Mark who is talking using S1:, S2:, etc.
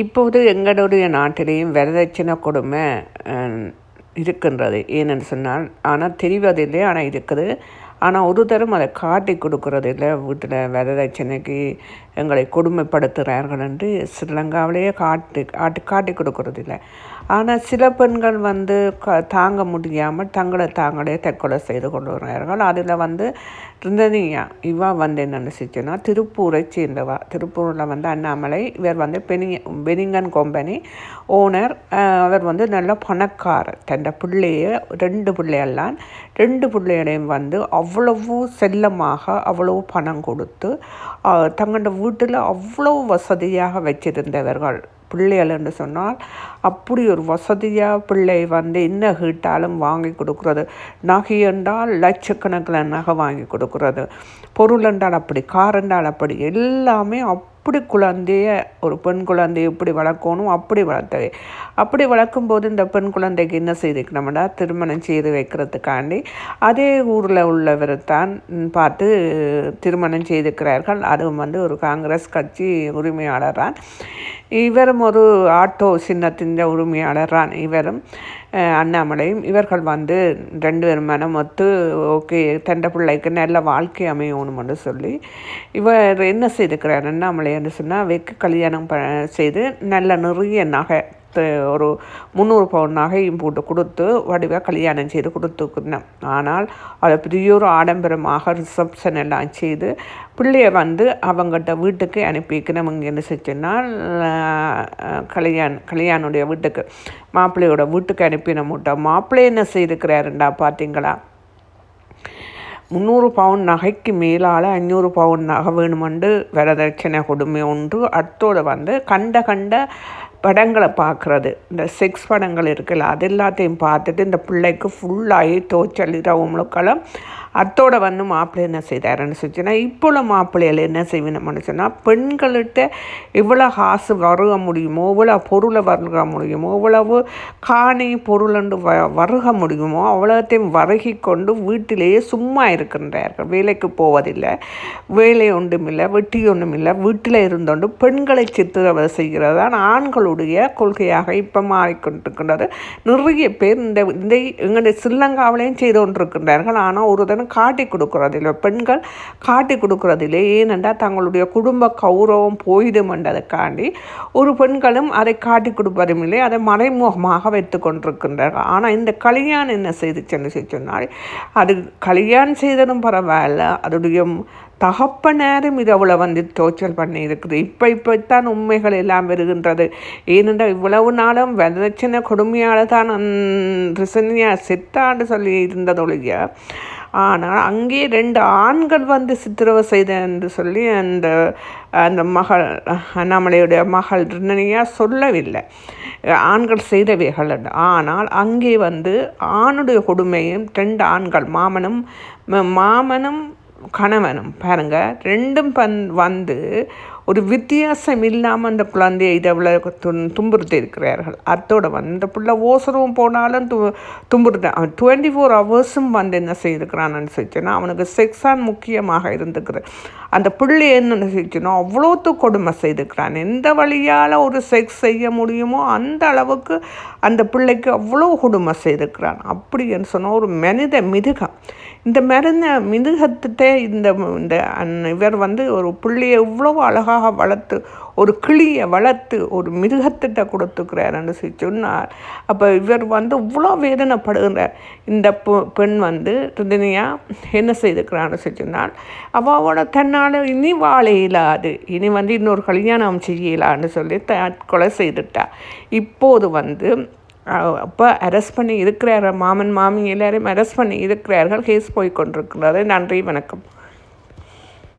S1: இப்போது எங்களுடைய நாட்டிலேயும் வரதட்சணை கொடுமை இருக்கின்றது. ஏனென்று சொன்னால், ஆனால் தெரிவதில்லை, ஆனால் இருக்குது. ஆனால் ஒரு தரம் அதை காட்டி கொடுக்கறதில்லை. வீட்டில் வரதட்சணைக்கு எங்களை கொடுமைப்படுத்துகிறார்கள் என்று ஸ்ரீலங்காவிலேயே காட்டி கொடுக்கறதில்லை. ஆனால் சில பெண்கள் தாங்க முடியாமல் தங்களை தாங்களே தற்கொலை செய்து கொள்கிறார்கள். அதில் ரிந்தனியா இவா என்ன செஞ்சுன்னா, திருப்பூரை சேர்ந்தவா. திருப்பூரில் அண்ணாமலை இவர் பெனிங்கன் கம்பெனி ஓனர். அவர் நல்ல பணக்காரர். தன் பிள்ளைய 2 பிள்ளையெல்லாம் 2 பிள்ளைகளையும் அவ்வளவு செல்லமாக அவ்வளவு பணம் கொடுத்து தங்களோட வீட்டில் அவ்வளவு வசதியாக வச்சிருந்தவர்கள். பிள்ளைகள் என்று சொன்னால் அப்படி ஒரு வசதியாக பிள்ளை என்ன கேட்டாலும் வாங்கி கொடுக்குறது. நகை என்றால் லட்சக்கணக்கில் நகை வாங்கி கொடுக்குறது. பொருள் என்றால் அப்படி, கார் என்றால் அப்படி, எல்லாமே அப்படி குழந்தைய ஒரு பெண் குழந்தைய எப்படி வளர்க்கணும் அப்படி வளர்த்தவை. அப்படி வளர்க்கும்போது இந்த பெண் குழந்தைக்கு என்ன செய்திருக்கணும்னா, திருமணம் செய்து வைக்கிறதுக்காண்டி அதே ஊரில் உள்ளவர் தான் பார்த்து திருமணம் செய்திருக்கிறார்கள். அதுவும் ஒரு காங்கிரஸ் கட்சி உரிமையாளரான். இவரும் ஒரு ஆட்டோ சின்னத்தின் உரிமையாளரான். இவரும் அண்ணாமலையும் இவர்கள் 2 பேரும் மனமொத்து ஓகே தண்டை பிள்ளைக்கு நல்ல வாழ்க்கை அமையணும்னு சொல்லி இவர் என்ன செய்திருக்கிறார் அண்ணாமலை என்று சொன்னால், கல்யாணம் செய்து நல்ல நிறைய நகை ஒரு 300 பவுன் நகையும் போட்டு கொடுத்து வடிவாக கல்யாணம் செய்து கொடுத்துக்கணும். ஆனால் அதை பெரிய ஒரு ஆடம்பரமாக ரிசப்ஷன் எல்லாம் செய்து பிள்ளைய அவங்ககிட்ட வீட்டுக்கு அனுப்பிக்கணும். இங்கே என்ன செஞ்சோன்னால், கல்யாணுடைய வீட்டுக்கு மாப்பிள்ளையோட வீட்டுக்கு அனுப்பின மூட்டை. மாப்பிள்ளை என்ன செய்திருக்கிறாருண்டா பார்த்தீங்களா, 300 பவுன் நகைக்கு மேலால் 500 பவுன் நகை வேணுமென்று வரதட்சணை கொடுமை ஒன்று. அத்தோடு கண்ட படங்களை பார்க்குறது, இந்த செக்ஸ் படங்கள் இருக்குல்ல, அது எல்லாத்தையும் பார்த்துட்டு இந்த பிள்ளைக்கு ஃபுல்லாகி தோச்சல் இரவுகளுக்கெல்லாம் அத்தோடு மாப்பிள்ளை என்ன செய்தாருன்னு சொன்னா, இப்போ உள்ள மாப்பிள்ளைகள் என்ன செய்யணும்னு சொன்னால், பெண்கள்கிட்ட எவ்வளோ காசு வருக முடியுமோ, எவ்வளோ பொருளை வருக முடியுமோ, எவ்வளவு காணி பொருளண்டு வருக முடியுமோ அவ்வளோத்தையும் வருகி கொண்டு வீட்டிலேயே சும்மா இருக்கின்றார்கள். வேலைக்கு போவதில்லை, வேலை ஒன்றுமில்லை, வெட்டி ஒன்றுமில்லை, வீட்டில் இருந்தோண்டு பெண்களை சித்திரவதை செய்கிறது தான் ஆண்களுடைய கொள்கையாக இப்போ மாறிக்கொண்டிருக்கின்றது. நிறைய பேர் இந்த எங்களுடைய ஸ்ரீலங்காவிலையும் செய்து கொண்டிருக்கின்றார்கள். ஆனால் ஒரு தினம் காட்டி கொடுக்கறதில்லை, பெண்கள் காட்டி கொடுக்கறதில்லை. ஏனென்றால் தங்களுடைய குடும்ப கௌரவம் போயிடும் என்றதுக்காண்டி ஒரு பெண்களும் அதை காட்டி கொடுப்பதும் இல்லை, அதை மறைமுகமாக வைத்து கொண்டிருக்கின்றார்கள். ஆனால் இந்த கல்யாணம் என்ன செய்துச்சுன்னு சொன்னால், அது கல்யாணம் செய்ததும் பரவாயில்ல, அதோடைய தகப்பனாரும் இது அவ்வளோ தோச்சல் பண்ணி இருக்குது. இப்போத்தான் உண்மைகள் எல்லாம் வருகின்றது. ஏனென்றால் இவ்வளவு நாளும் வரதட்சணை கொடுமையால் தான் ரிசன்யா செத்தான்னு சொல்லி இருந்ததொழிய, ஆனால் அங்கே 2 ஆண்கள் சித்திரவை செய்த என்று சொல்லி அந்த மகள் அண்ணாமலையுடைய மகள் ரிந்தனியா சொல்லவில்லை, ஆண்கள் செய்தவைகள். ஆனால் அங்கே ஆணுடைய கொடுமையும் 2 ஆண்கள் மாமனும் கணவனும் பாருங்க, 2 ஒரு வித்தியாசம் இல்லாமல் அந்த குழந்தையை இதை துன்புறுத்தி இருக்கிறார்கள். அத்தோடு இந்த பிள்ளை ஓசரவும் போனாலும் துன்புறுத்தேன். அவன் 24 ஹவர்ஸும் என்ன செய்திருக்கிறான்னு சொல்லிச்சுன்னா, அவனுக்கு செக்ஸான் முக்கியமாக இருந்துக்கிறான். அந்த பிள்ளை என்ன செஞ்சுன்னா அவ்வளோத்து கொடுமை செய்திருக்கிறான். எந்த வழியால் ஒரு செக்ஸ் செய்ய முடியுமோ அந்த அளவுக்கு அந்த பிள்ளைக்கு அவ்வளோ கொடுமை செய்திருக்கிறான். அப்படின்னு சொன்னால் ஒரு மனித மிருகம். இந்த மிருகத்தை இவர் ஒரு பிள்ளையை இவ்வளோ அழகாக வளர்த்து, ஒரு கிளியை வளர்த்து ஒரு மிருகத்திட்ட கொடுத்துக்கிறாருன்னு சொன்னார். அப்போ இவர் இவ்வளோ வேதனைப்படுகிறார். இந்த பெண் ரிந்தனியா என்ன செய்திருக்கிறான்னு சொன்னால், அவளோட தன்னால் இனி வாழ இயலாது, இனி இன்னொரு கல்யாணம் செய்யலான்னு சொல்லி கொலை செய்துட்டா. இப்போது அப்போ அரெஸ்ட் பண்ணி இருக்கிறார். மாமன் மாமி எல்லாரையும் அரெஸ்ட் பண்ணி இருக்கிறார்கள். கேஸ் போய் கொண்டிருக்கிறது. நன்றி, வணக்கம்.